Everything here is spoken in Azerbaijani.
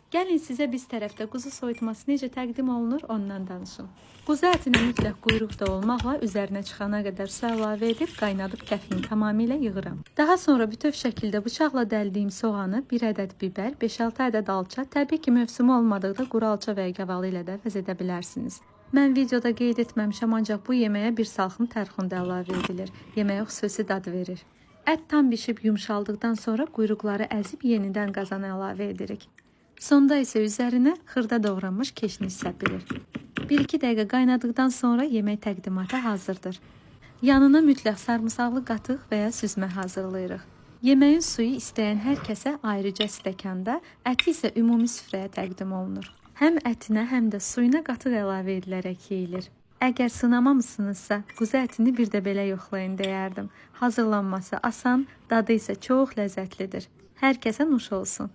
Gəlin sizə biz tərəfdə quzu soyutması necə təqdim olunur, ondan danışım. Quzu ətini mütləq quyruqda olmaqla üzərinə çıxana qədər su əlavə edib qaynadıb kəfini tamamilə yığıram. Daha sonra bütöv şəkildə bıçaqla dəldiyim soğanı, 1 ədəd bibər, 5-6 ədəd alça, təbii ki mövsümü olmadıqda quru alça və gavalı ilə də vəz edə bilərsiniz. Mən videoda qeyd etməmişəm, ancaq bu yeməyə bir salxım tərxun da əlavə edilir. Yeməyə xüsusi dad verir. Ət tam bişib yumşaldıqdan sonra quyruqları əzib yenidən qazana əlavə edirik. Sonda isə üzərinə xırda doğranmış keşniş səpilir. 1-2 dəqiqə qaynadıqdan sonra yemək təqdimata hazırdır. Yanına mütləq sarımsaqlı qatıq və ya süzmə hazırlayırıq. Yeməyin suyu istəyən hər kəsə ayrıca stəkanda, əti isə ümumi süfrəyə təqdim olunur. Həm ətinə, həm də suyuna qatıq əlavə edilərək yeyilir. Əgər sınamamısınızsa, quzu ətini bir də belə yoxlayın deyərdim. Hazırlanması asan, dadı isə çox ləzzətlidir. Hər kəsə nuş olsun.